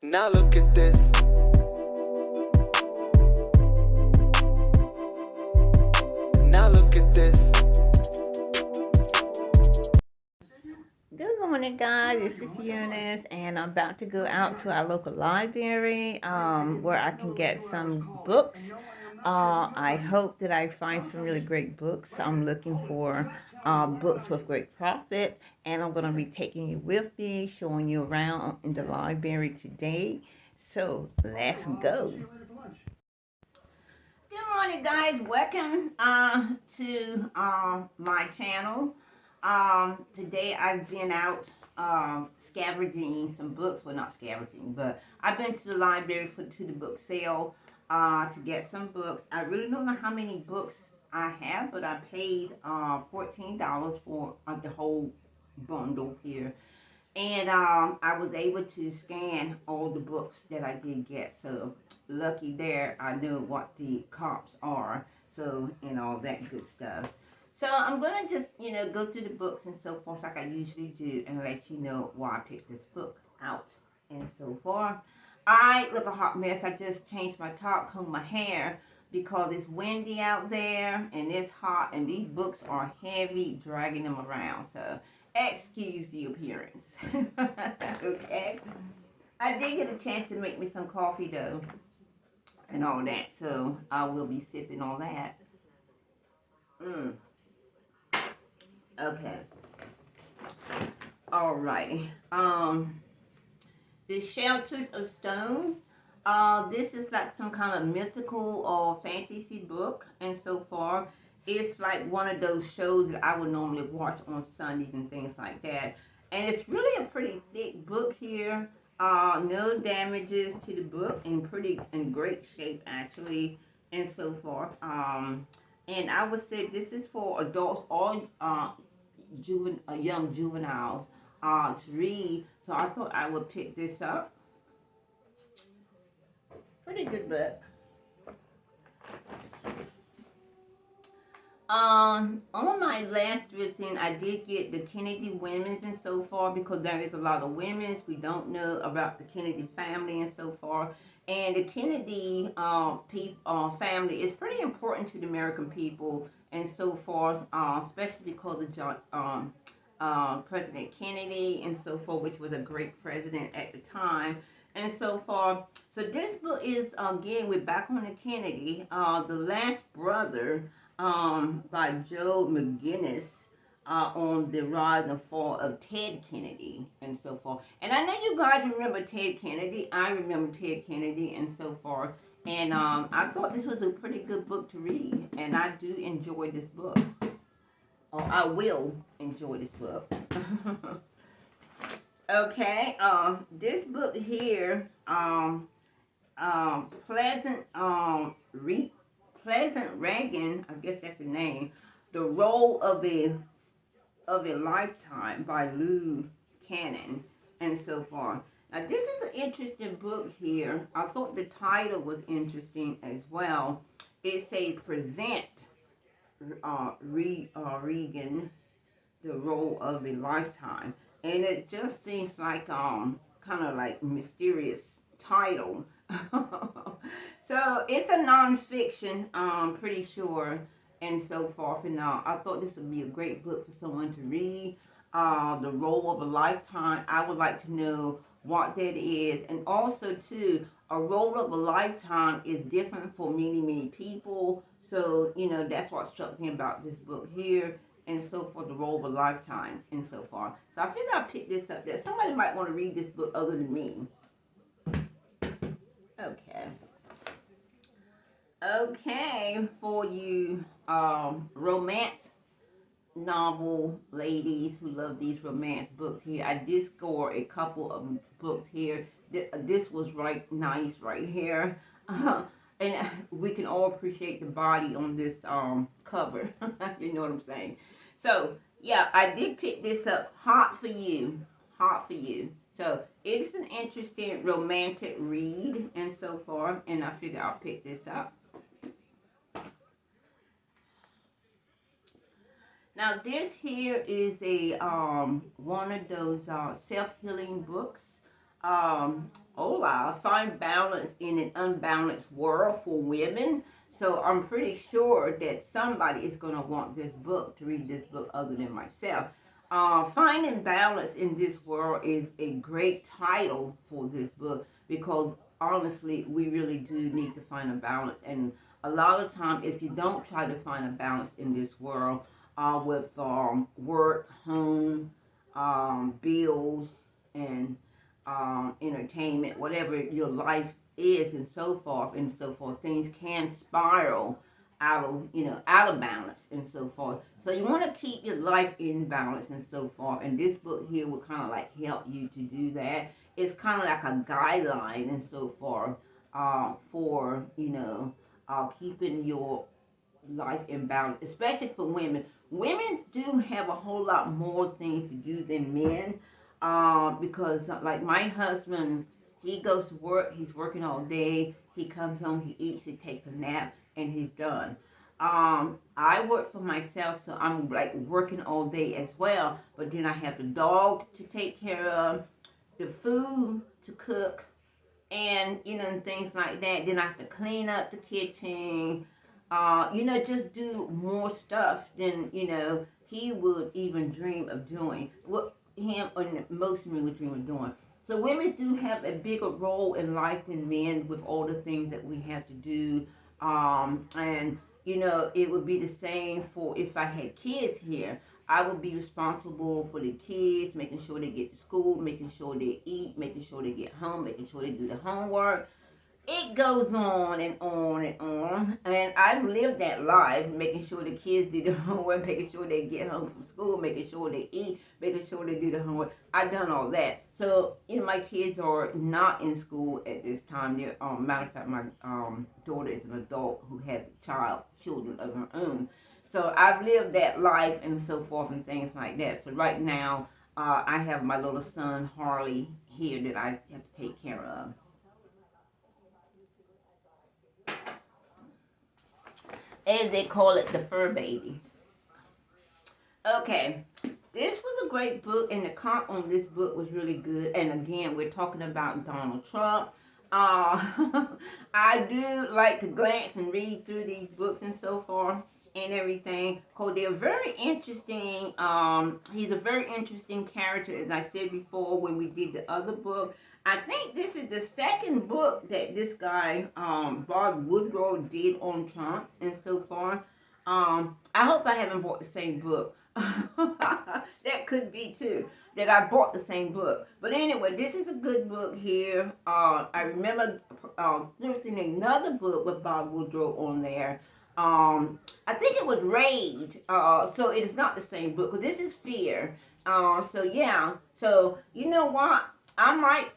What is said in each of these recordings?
Now look at this. Now look at this. Good morning, guys. This is Eunice, and I'm about to go out to our local library where I can get some books. I hope that I find some really great books. I'm looking for books with great profit, and I'm going to be taking you with me, showing you around in the library today. So let's go. Good morning, guys. Welcome to my channel. Today I've been out scavenging some books. Well, not scavenging, but I've been to the library to the book sale to get some books. I really don't know how many books I have, but I paid $14 for the whole bundle here. And I was able to scan all the books that I did get. So lucky there, I know what the comps are. So, and all that good stuff. So I'm going to just, go through the books and so forth like I usually do and let you know why I picked this book out and so forth. I look a hot mess. I just changed my top, combed my hair because it's windy out there and it's hot and these books are heavy, dragging them around. So excuse the appearance. Okay. I did get a chance to make me some coffee though and all that. So I will be sipping on that. Okay. Alrighty. The Shelter of Stone. This is like some kind of mythical or fantasy book, and so far, it's like one of those shows that I would normally watch on Sundays and things like that. And it's really a pretty thick book here. No damages to the book, and pretty in great shape actually, and so forth. And I would say this is for adults or young juveniles to read. So I thought I would pick this up. Pretty good book. On my last thrifting, I did get the Kennedy women's and so far because there is a lot of women's we don't know about the Kennedy family and so far. And the Kennedy family is pretty important to the American people and so forth, especially because of President Kennedy and so forth, which was a great president at the time. And so forth. So this book is again, we're back on the Kennedy, the last brother by Joe McGinnis on the rise and fall of Ted Kennedy and so forth. And I know you guys remember Ted Kennedy. I remember Ted Kennedy and so forth. And I thought this was a pretty good book to read. And I do enjoy this book. Or I will enjoy this book. Okay, this book here, Pleasant Pleasant Reagan, I guess that's the name. The Role of a Lifetime by Lou Cannon and so forth. Now this is an interesting book here. I thought the title was interesting as well. It says Present Reagan, the Role of a Lifetime. And it just seems like kind of like mysterious title. So it's a nonfiction, pretty sure, and so forth. And I thought this would be a great book for someone to read. The Role of a Lifetime. I would like to know what that is, and also too, a role of a lifetime is different for many people. So that's what struck me about this book here and so for the role of a lifetime and so far. So I figured I'd pick this up. That somebody might want to read this book other than me. Okay. Okay, for you romance novel ladies who love these romance books here, I did score a couple of books here. This was right nice right here. And we can all appreciate the body on this cover. You know what I'm saying? So yeah, I did pick this up. Hot for you. Hot for you. So it's an interesting romantic read and so forth, and I figure I'll pick this up. Now this here is a one of those self-healing books. Hola, find balance in an unbalanced world for women. So I'm pretty sure that somebody is going to want this book to read this book other than myself. Finding balance in this world is a great title for this book because honestly, we really do need to find a balance. And a lot of time, if you don't try to find a balance in this world with work, home, bills, and entertainment, whatever your life is, and so forth, things can spiral out of balance and so forth. So you want to keep your life in balance and so forth. And this book here will kind of like help you to do that. It's kind of like a guideline and so forth for keeping your life in balance, especially for women. Women do have a whole lot more things to do than men, because like my husband, he goes to work, he's working all day, he comes home, he eats, he takes a nap, and he's done. I work for myself, so I'm like working all day as well, but then I have the dog to take care of, the food to cook, and and things like that. Then I have to clean up the kitchen, just do more stuff than he would even dream of doing. What him and most men would dream of doing. So women do have a bigger role in life than men with all the things that we have to do. And it would be the same for if I had kids here. I would be responsible for the kids, making sure they get to school, making sure they eat, making sure they get home, making sure they do the homework. It goes on and on and on. And I've lived that life, making sure the kids do the homework, making sure they get home from school, making sure they eat, making sure they do the homework. I've done all that. So, my kids are not in school at this time. They're, matter of fact, my daughter is an adult who has children of her own. So I've lived that life and so forth and things like that. So right now, I have my little son, Harley, here that I have to take care of. As they call it, the fur baby. Okay, this was a great book, and the comp on this book was really good. And again, we're talking about Donald Trump. I do like to glance and read through these books and so forth and everything, because they're very interesting. He's a very interesting character, as I said before when we did the other book. I think this is the second book that this guy, Bob Woodrow, did on Trump and so forth. I hope I haven't bought the same book. That could be too. That I bought the same book. But anyway, this is a good book here. I remember thrifting another book with Bob Woodrow on there. I think it was Rage. So it is not the same book. Because this is Fear. So yeah. So you know what? I might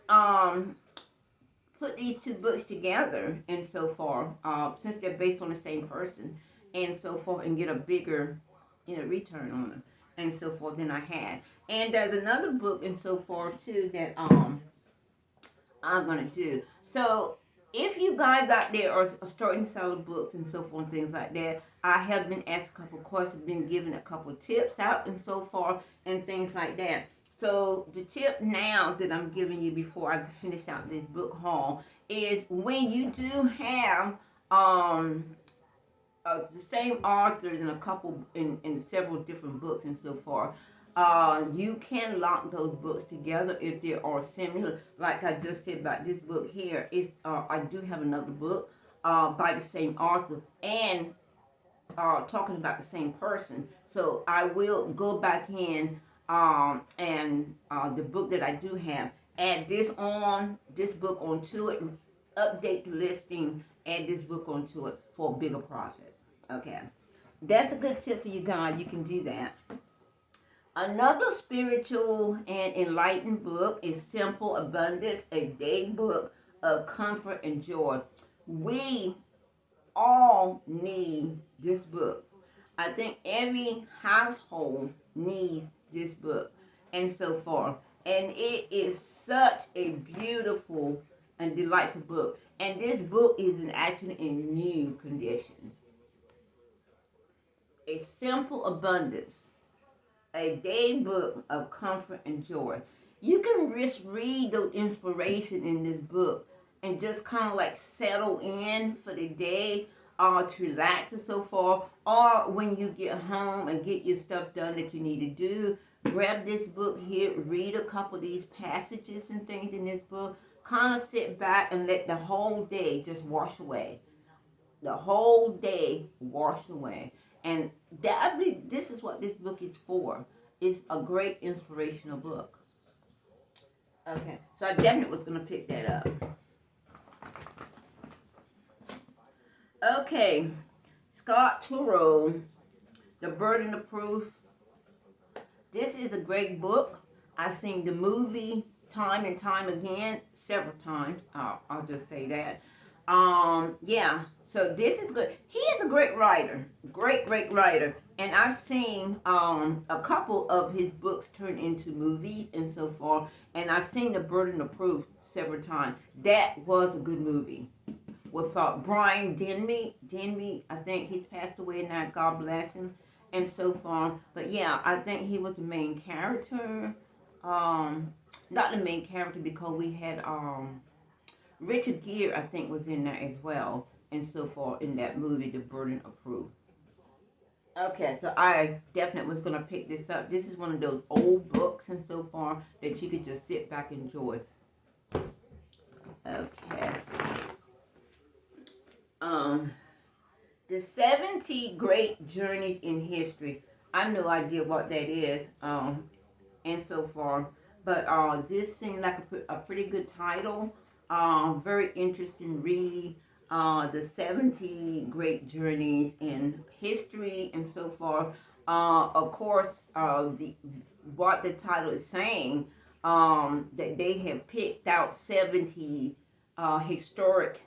put these two books together and so forth, since they're based on the same person and so forth, and get a bigger, return on them and so forth than I had. And there's another book and so forth too that I'm gonna do. So if you guys out there are starting to sell books and so forth and things like that, I have been asked a couple questions, been given a couple tips out and so forth and things like that. So the tip now that I'm giving you before I finish out this book haul is when you do have the same authors in a couple in several different books and so forth. You can lock those books together if they are similar. Like I just said about this book here, I do have another book by the same author and talking about the same person. So I will go back in and the book that I do have, add this book onto it, update the listing, add this book onto it for a bigger profit. Okay, that's a good tip for you guys. You can do that. Another spiritual and enlightened book is Simple Abundance, a day book of comfort and joy. We all need this book. I think every household needs this book and so forth. And it is such a beautiful and delightful book. And this book is actually in new condition. A Simple Abundance, a day book of comfort and joy. You can just read the inspiration in this book and just kind of like settle in for the day to relax and so forth. Or when you get home and get your stuff done that you need to do, grab this book here, read a couple of these passages and things in this book, kind of sit back and let the whole day just wash away. The whole day wash away. And that, I believe this is what this book is for. It's a great inspirational book. Okay, so I definitely was going to pick that up. Okay, Scott Turow, The Burden of Proof. This is a great book. I've seen the movie time and time again, several times. I'll just say that. Yeah, so this is good. He is a great writer, great writer. And I've seen a couple of his books turn into movies and so forth. And I've seen The Burden of Proof several times. That was a good movie. With Brian Denby, I think he's passed away now. God bless him, and so forth. But yeah, I think he was the main character. Not the main character because we had Richard Gere, I think, was in there as well, and so forth in that movie, The Burden of Proof. Okay, so I definitely was gonna pick this up. This is one of those old books and so far that you could just sit back and enjoy. Okay. The 70 Great Journeys in History. I have no idea what that is, and so far. But this seemed like a pretty good title. Very interesting read. The 70 Great Journeys in History and so forth. Of course, what the title is saying, that they have picked out 70 historic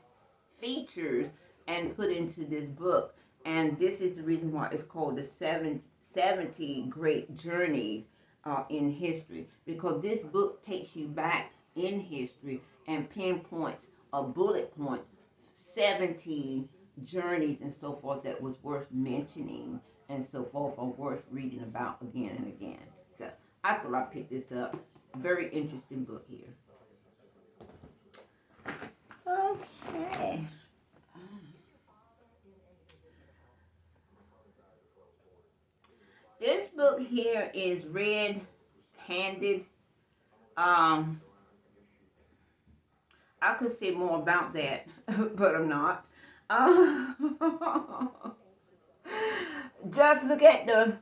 features and put into this book. And this is the reason why it's called the 70 Great Journeys in History. Because this book takes you back in history and pinpoints a bullet point, 70 journeys and so forth that was worth mentioning and so forth, or worth reading about again and again. So I thought I'd pick this up. Very interesting book here. Okay. This book here is red-handed. I could say more about that, but I'm not. Just look at the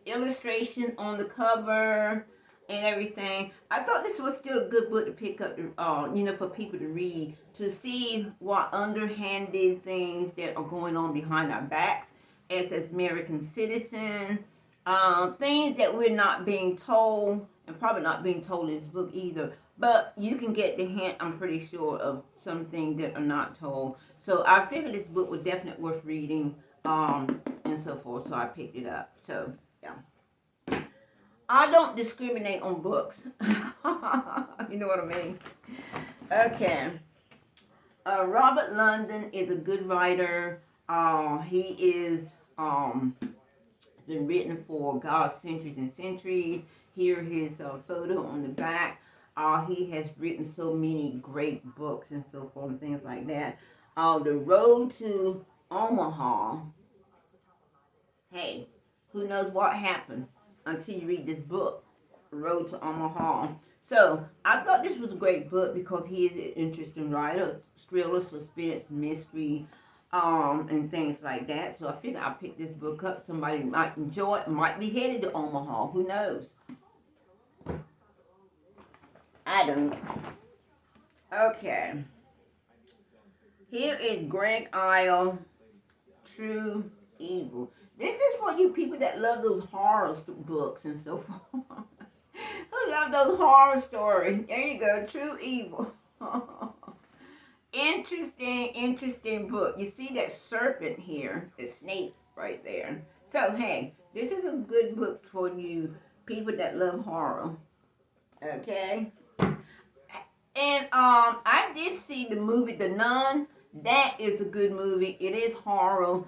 illustration on the cover and everything. I thought this was still a good book to pick up, for people to read, to see what underhanded things that are going on behind our backs as American citizens, things that we're not being told, and probably not being told in this book either. But you can get the hint, I'm pretty sure, of some things that are not told. So I figured this book was definitely worth reading, and so forth. So I picked it up. So yeah. I don't discriminate on books. You know what I mean? Okay. Robert London is a good writer. He is been written for God's centuries and centuries. Here his photo on the back. He has written so many great books and so forth and things like that. The Road to Omaha. Hey, who knows what happened until you read this book, Road to Omaha. So I thought this was a great book because he is an interesting writer, thriller, suspense, mystery, and things like that. So I figured I'd pick this book up. Somebody might enjoy it, might be headed to Omaha. Who knows? I don't. Okay. Here is Greg Isle, True Evil. This is for you people that love those horror books and so forth. Who love those horror stories? There you go, True Evil. Interesting book. You see that serpent here, the snake right there. So, hey, this is a good book for you people that love horror. Okay? And I did see the movie The Nun. That is a good movie. It is horror.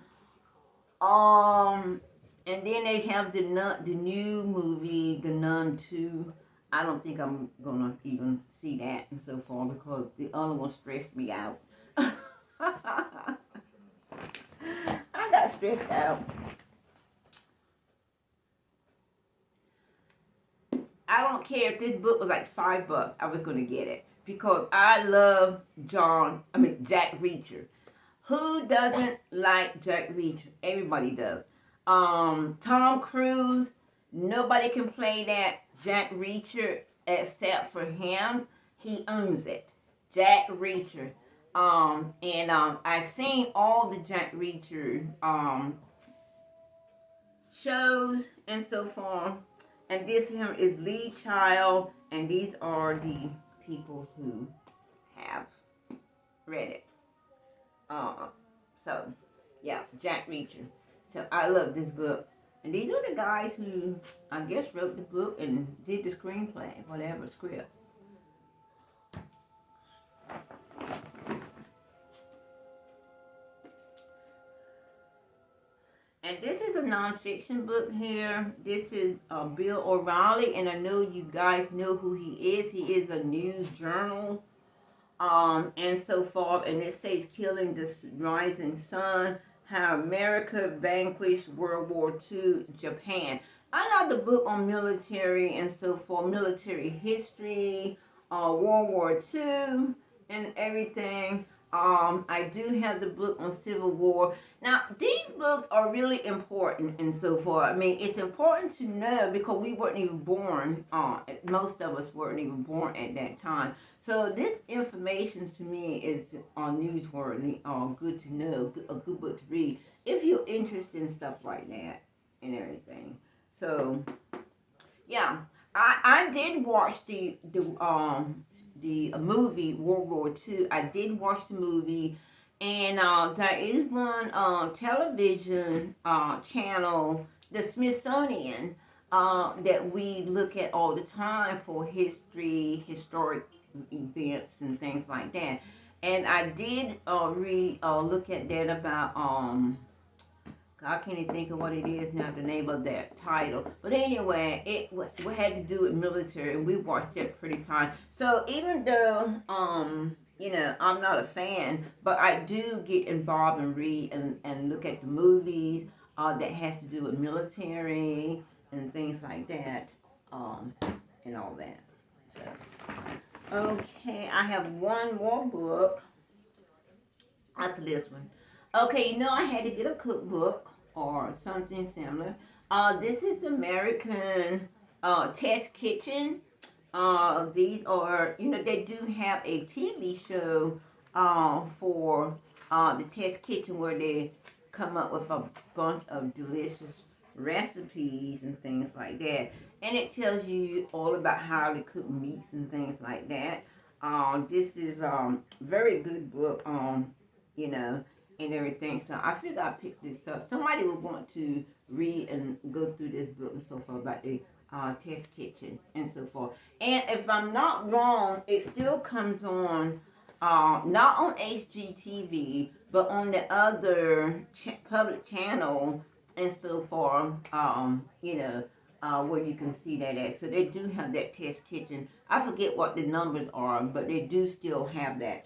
And then they have the new movie, The Nun 2. I don't think I'm gonna even see that and so forth because the other one stressed me out. I got stressed out. I don't care if this book was like $5, I was gonna get it because I love Jack Reacher. Who doesn't like Jack Reacher? Everybody does. Tom Cruise, nobody can play that Jack Reacher except for him. He owns it. Jack Reacher. I've seen all the Jack Reacher shows and so forth. And this here is Lee Child, and these are the people who have read it. So, yeah, Jack Reacher. So I love this book. And these are the guys who, I guess, wrote the book and did the screenplay, whatever script. And this is a nonfiction book here. This is Bill O'Reilly, and I know you guys know who he is. He is a news journal and so forth. And it says Killing the Rising Sun, How America Vanquished World War II Japan. Another book on military and so forth, military history, World War II and everything. I do have the book on Civil War. Now, these books are really important and so forth. I mean, it's important to know because we weren't even born. Most of us weren't even born at that time. So this information to me is newsworthy, good to know, a good book to read if you're interested in stuff like that and everything. So, yeah, I did watch the movie World War II. I did watch the movie, and there is one television channel, the Smithsonian, that we look at all the time for history, historic events, and things like that. And I did look at that about I can't even think of what it is now, the name of that title. But anyway, it had to do with military, and we watched it pretty time. So even though, I'm not a fan, but I do get involved and read and look at the movies that has to do with military and things like that, and all that. So, okay, I have one more book after this one. Okay, I had to get a cookbook or something similar. This is American Test Kitchen. These are, they do have a TV show for the Test Kitchen where they come up with a bunch of delicious recipes and things like that. And it tells you all about how to cook meats and things like that. This is very good book, and everything. So I figured I'd pick this up. Somebody would want to read and go through this book and so forth about the Test Kitchen and so forth. And if I'm not wrong, it still comes on, not on HGTV, but on the other public channel and so forth, where you can see that at. So they do have that Test Kitchen. I forget what the numbers are, but they do still have that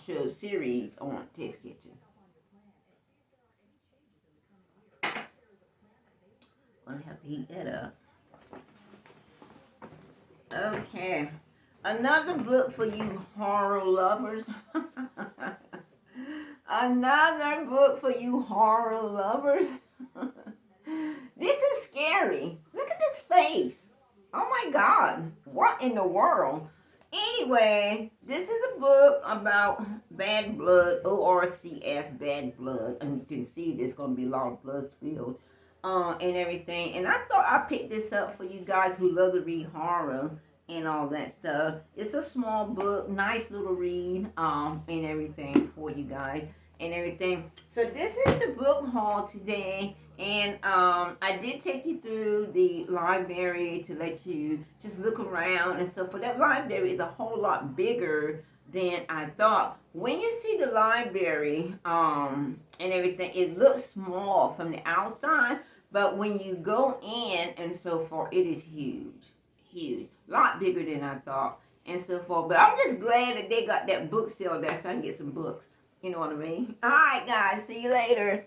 show series on Test Kitchen. Gonna have to heat that up. Okay. Another book for you horror lovers. Another book for you horror lovers. This is scary. Look at this face. Oh my God. What in the world? Anyway, this is a book about bad blood, ORCS, bad blood. And you can see there's going to be a lot of blood spilled. And everything. And I thought I picked this up for you guys who love to read horror and all that stuff. It's a small book, nice little read, and everything for you guys and everything. So this is the book haul today. And I did take you through the library to let you just look around and stuff. For that library is a whole lot bigger than I thought. When you see the library and everything, it looks small from the outside. But when you go in and so forth, it is huge. huge, a lot bigger than I thought, and so forth. But I'm just glad that they got that book sale there so I can get some books. You know what I mean? All right, guys. See you later.